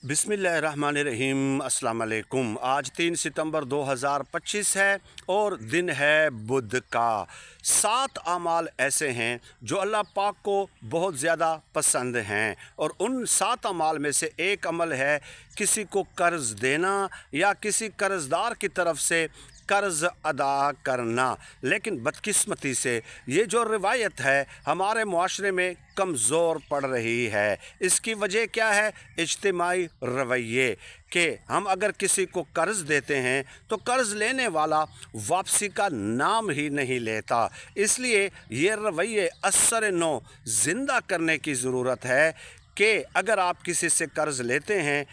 बिस्मिल्लाहिर्रहमानिर्रहीम। अस्सलाम वालेकुम। आज 3 सितंबर 2025 है और दिन है बुध का। 7 अमाल ऐसे हैं जो अल्लाह पाक को बहुत ज़्यादा पसंद हैं और उन 7 अमाल में से एक अमल है किसी को कर्ज़ देना या किसी कर्ज़दार की तरफ से कर्ज़ अदा करना। लेकिन बदकिस्मती से ये जो रिवायत है हमारे मुआशरे में कमज़ोर पड़ रही है। इसकी वजह क्या है? इज्तिमाई रवैये कि हम अगर किसी को कर्ज़ देते हैं तो कर्ज़ लेने वाला वापसी का नाम ही नहीं लेता। इसलिए ये रवैये असर नो ज़िंदा करने की ज़रूरत है कि अगर आप किसी से कर्ज़ लेते हैं,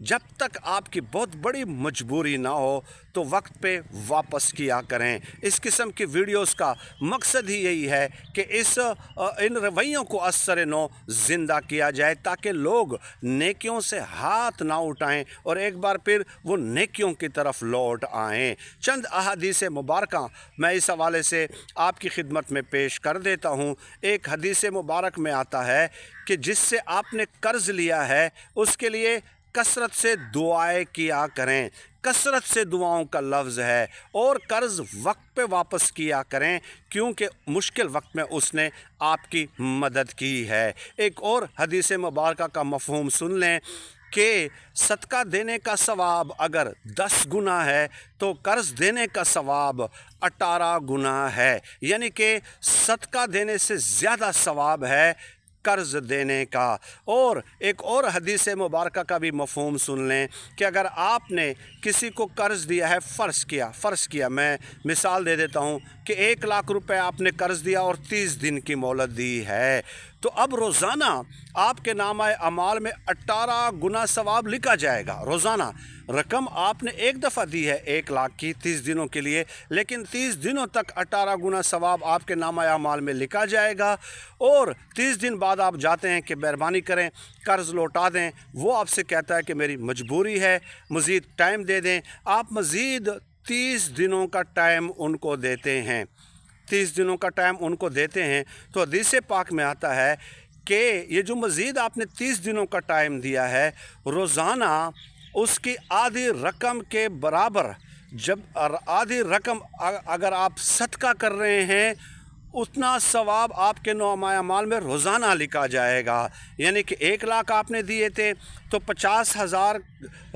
जब तक आपकी बहुत बड़ी मजबूरी ना हो तो वक्त पे वापस किया करें। इस किस्म की वीडियोस का मकसद ही यही है कि इन रवैयों को असर नो ज़िंदा किया जाए ताकि लोग नेकियों से हाथ ना उठाएं और एक बार फिर वो नेकियों की तरफ लौट आएं। चंद अहादीस मुबारका मैं इस हवाले से आपकी खिदमत में पेश कर देता हूँ। एक हदीस मुबारक में आता है कि जिससे आपने कर्ज़ लिया है उसके लिए कसरत से दुआएं किया करें। कसरत से दुआओं का लफ्ज़ है और कर्ज़ वक्त पे वापस किया करें क्योंकि मुश्किल वक्त में उसने आपकी मदद की है। एक और हदीस मुबारक का मफ़हूम सुन लें कि सदका देने का सवाब अगर 10 गुना है तो कर्ज़ देने का सवाब 18 गुना है। यानी कि सदका देने से ज़्यादा सवाब है कर्ज़ देने का। और एक और हदीस मुबारक का भी मफ़हूम सुन लें कि अगर आपने किसी को कर्ज़ दिया है, फ़र्ज़ किया मैं मिसाल दे देता हूँ कि 1 लाख रुपए आपने कर्ज़ दिया और 30 दिन की मोहलत दी है, तो अब रोज़ाना आपके नामा अमाल में 18 गुना सवाब लिखा जाएगा। रोज़ाना रकम आपने एक दफ़ा दी है 1 लाख की 30 दिनों के लिए, लेकिन 30 दिनों तक 18 गुना सवाब आपके नामा अमाल में लिखा जाएगा। और 30 दिन बाद आप जाते हैं कि मेहरबानी करें कर्ज़ लौटा दें, वो आपसे कहता है कि मेरी मजबूरी है, मज़ीद टाइम दे दें। आप मज़ीद 30 दिनों का टाइम उनको देते हैं, 30 दिनों का टाइम उनको देते हैं। तो हदीस पाक में आता है कि ये जो मज़ीद आपने 30 दिनों का टाइम दिया है, रोज़ाना उसकी आधी रकम के बराबर, जब आधी रकम अगर आप सदका कर रहे हैं उतना सवाब आपके नामा अमाल में रोज़ाना लिखा जाएगा। यानी कि 1 लाख आपने दिए थे तो 50,000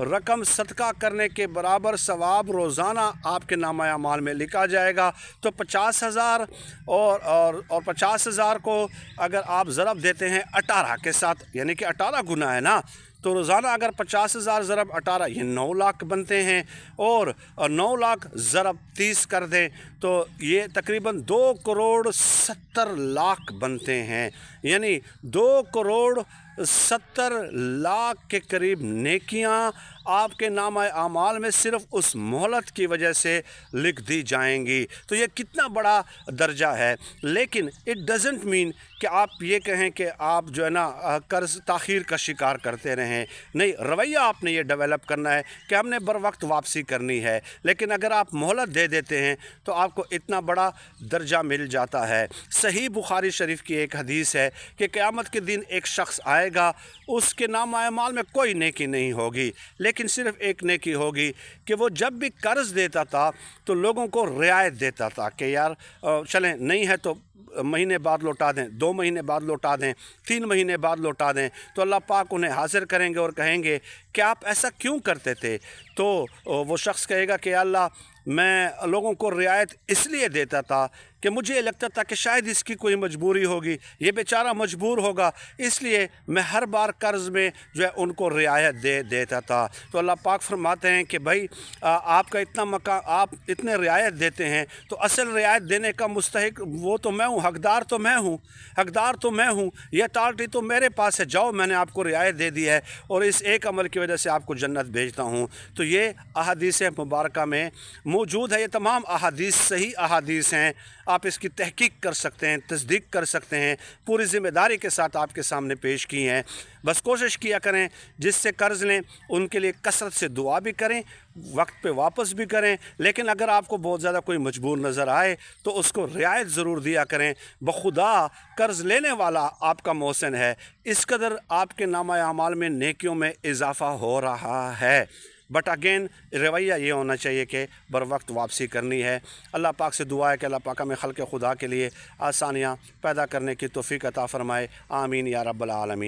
रकम सदका करने के बराबर सवाब रोज़ाना आपके नामा अमाल में लिखा जाएगा। तो 50,000 और 50,000 को अगर आप ज़रब देते हैं 18 के साथ, यानी कि 18 गुना है ना, तो रोज़ाना अगर 50,000 ज़रब 18 ये 9 लाख बनते हैं और 9 लाख ज़रब 30 कर दें तो ये तकरीबन 2 करोड़ 70 लाख बनते हैं। यानी 2 करोड़ 70 लाख के करीब नेकियां आपके नामा आमाल में सिर्फ उस मोहलत की वजह से लिख दी जाएंगी। तो ये कितना बड़ा दर्जा है। लेकिन इट डज़ंट मीन कि आप ये कहें कि आप जो है ना कर्ज़ ताख़ीर का शिकार करते रहें। नहीं, रवैया आपने ये डेवलप करना है कि हमने बर वक्त वापसी करनी है। लेकिन अगर आप मोहलत दे देते हैं तो आपको इतना बड़ा दर्जा मिल जाता है। सही बुखारी शरीफ की एक हदीस है कि क़यामत के दिन एक शख्स आएगा, उसके नामा अमाल में कोई नेकी नहीं होगी, लेकिन सिर्फ़ एक नेकी होगी कि वो जब भी कर्ज़ देता था तो लोगों को रियायत देता था कि यार चलें, नहीं है तो महीने बाद लौटा दें, 2 महीने बाद लौटा दें, 3 महीने बाद लौटा दें। तो अल्लाह पाक उन्हें हाज़िर करेंगे और कहेंगे कि आप ऐसा क्यों करते थे? तो वो शख्स कहेगा कि अल्लाह, मैं लोगों को रियायत इसलिए देता था कि मुझे लगता था कि शायद इसकी कोई मजबूरी होगी, ये बेचारा मजबूर होगा, इसलिए मैं हर बार कर्ज़ में जो है उनको रियायत दे देता था। तो अल्लाह पाक फरमाते हैं कि भाई आपका इतना मकान, आप इतने रियायत देते हैं तो असल रियायत देने का मुस्तहिक वो तो मैं हूँ, हकदार तो मैं हूँ, ये अथॉरिटी तो मेरे पास है। जाओ, मैंने आपको रियायत दे दी है और इस एक अमल की वजह से आपको जन्नत भेजता हूँ। तो یہ احادیث مبارکہ میں موجود ہے۔ یہ تمام احادیث صحیح احادیث ہیں، آپ اس کی تحقیق کر سکتے ہیں، تصدیق کر سکتے ہیں، پوری ذمہ داری کے ساتھ آپ کے سامنے پیش کی ہیں۔ بس کوشش کیا کریں جس سے قرض لیں ان کے لیے کثرت سے دعا بھی کریں، وقت پہ واپس بھی کریں، لیکن اگر آپ کو بہت زیادہ کوئی مجبور نظر آئے تو اس کو رعایت ضرور دیا کریں۔ بخدا قرض لینے والا آپ کا محسن ہے، اس قدر آپ کے نامہ اعمال میں نیکیوں میں اضافہ ہو رہا ہے۔ بٹ اگین رویہ یہ ہونا چاہیے کہ بر وقت واپسی کرنی ہے۔ اللہ پاک سے دعا ہے کہ اللہ پاک ہمیں خلق خدا کے لیے آسانیاں پیدا کرنے کی توفیق عطا فرمائے۔ آمین یا رب العالمین۔